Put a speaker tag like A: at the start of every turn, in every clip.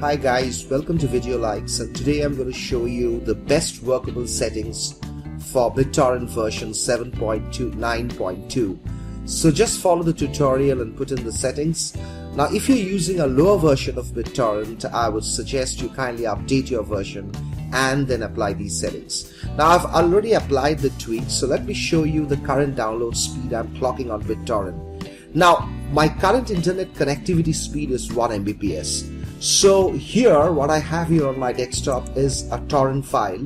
A: Hi guys, welcome to Video Likes, and today I'm going to show you the best workable settings for BitTorrent version 7.29.2. So just follow the tutorial and put in the settings. Now if you're using a lower version of BitTorrent, I would suggest you kindly update your version and then apply these settings. Now I've already applied the tweaks, so let me show you the current download speed I'm clocking on BitTorrent. Now my current internet connectivity speed is 1 Mbps. So here what I have here on my desktop is a torrent file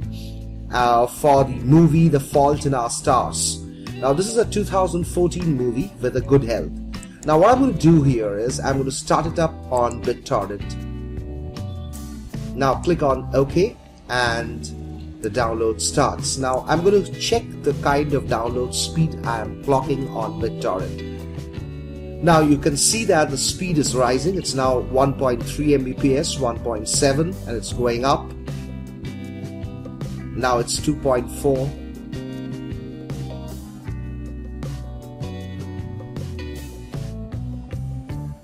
A: for the movie The Fault in Our Stars. Now this is a 2014 movie with a good health. Now what I'm going to do here is I'm going to start it up on BitTorrent. Now click on OK and the download starts. Now I'm going to check the kind of download speed I am clocking on BitTorrent. Now you can see that the speed is rising. It's now 1.3 Mbps, 1.7, and it's going up. Now it's 2.4.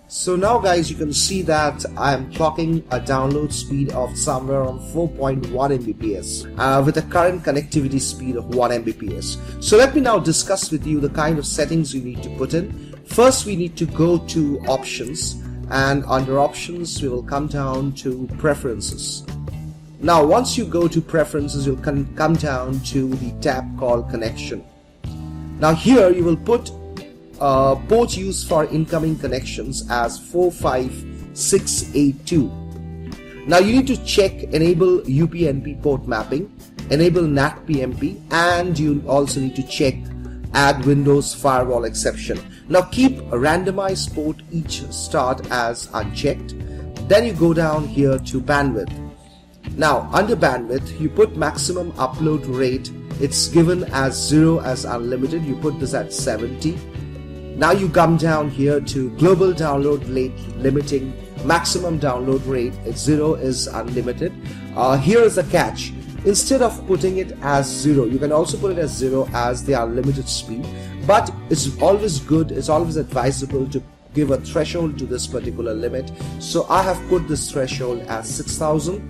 A: So now guys, you can see that I am clocking a download speed of somewhere around 4.1 Mbps with a current connectivity speed of 1 Mbps. So let me now discuss with you the kind of settings you need to put in. First we need to go to options, and under options we will come down to preferences. Now once you go to preferences, you'll come down to the tab called connection. Now here you will put port used for incoming connections as 45682. Now you need to check enable UPnP port mapping, enable NAT/PMP, and you also need to check add Windows firewall exception. Now keep randomize port each start as unchecked. Then you go down here to bandwidth. Now under bandwidth you put maximum upload rate. It's given as 0 as unlimited. You put this at 70. Now you come down here to global download rate limiting. Maximum download rate, it's 0 is unlimited. Here is a catch. Instead of putting it as 0, you can also put it as 0 as the unlimited speed, but it's always good, it's always advisable to give a threshold to this particular limit. So I have put this threshold as 6000.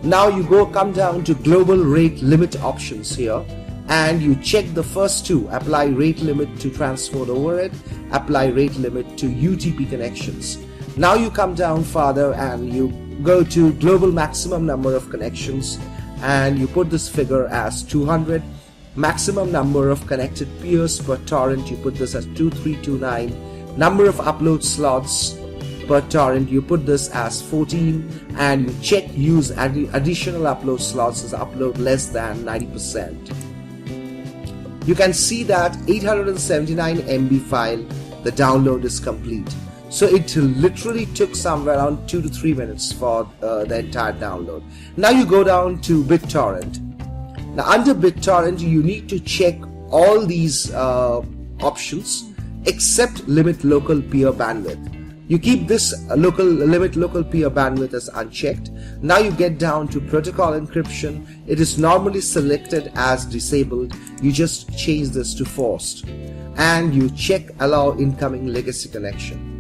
A: Now you come down to global rate limit options here, and you check the first two: apply rate limit to transport overhead, apply rate limit to UTP connections. Now you come down further and you go to global maximum number of connections, and you put this figure as 200. Maximum number of connected peers per torrent, you put this as 2329. Number of upload slots per torrent, you put this as 14, and you check use additional upload slots as upload less than 90%. You can see that 879 MB file, the download is complete. So it literally took somewhere around 2 to 3 minutes for the entire download. Now you go down to BitTorrent. Now under BitTorrent you need to check all these options except limit local peer bandwidth. You keep this limit local peer bandwidth as unchecked. Now you get down to protocol encryption. It is normally selected as disabled. You just change this to forced, and you check allow incoming legacy connection.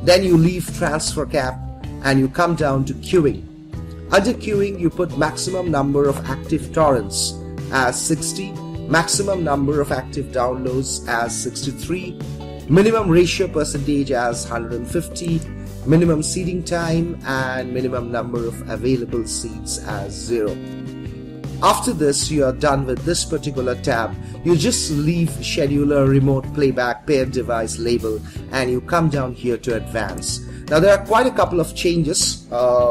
A: Then you leave transfer cap and you come down to queuing. Under queuing you put maximum number of active torrents as 60, maximum number of active downloads as 63, minimum ratio percentage as 150, minimum seeding time, and minimum number of available seeds as 0. After this you are done with this particular tab. You just leave scheduler, remote playback, paired device label, and you come down here to advanced. Now there are quite a couple of changes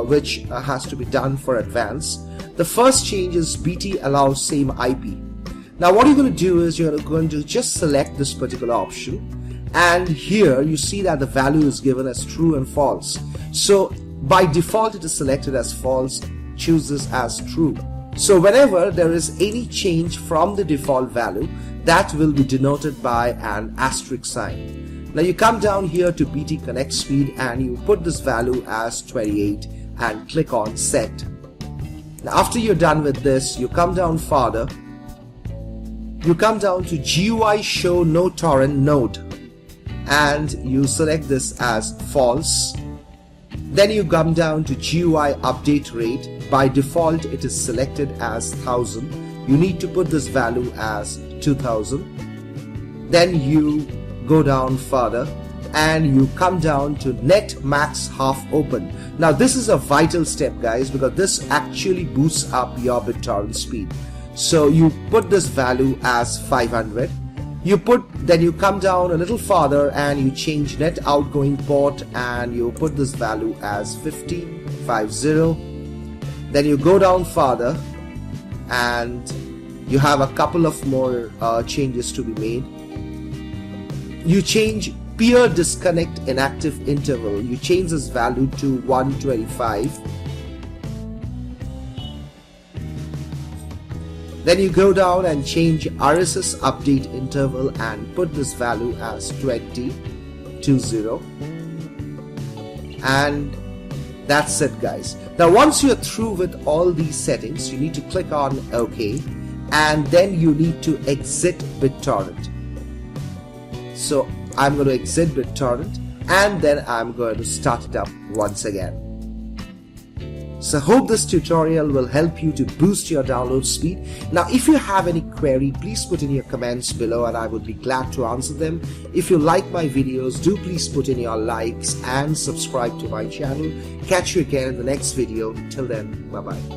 A: which has to be done for advanced. The first change is BT allows same IP. Now what you're going to do is you're going to just select this particular option, and here you see that the value is given as true and false. So by default it is selected as false. Choose this as true. So whenever there is any change from the default value, that will be denoted by an asterisk sign. Now you come down here to BT connect speed and you put this value as 28 and click on set. Now after you're done with this, you come down further. You come down to GUI show no torrent node, and you select this as false. Then you come down to GUI update rate. By default it is selected as 1000. You need to put this value as 2000. Then you go down further and you come down to net max half open. Now this is a vital step, guys, because this actually boosts up your BitTorrent speed. So you put this value as 500. Then you come down a little farther and you change net outgoing port and you put this value as 50. Then you go down farther and you have a couple of more changes to be made. You change peer disconnect inactive interval. You change this value to 125. Then you go down and change RSS update interval and put this value as 20. And that's it, guys. Now once you're through with all these settings, you need to click on OK and then you need to exit BitTorrent. So I'm going to exit BitTorrent and then I'm going to start it up once again. So hope this tutorial will help you to boost your download speed. Now if you have any query, please put in your comments below and I would be glad to answer them. If you like my videos, do please put in your likes and subscribe to my channel. Catch you again in the next video. Till then, bye bye.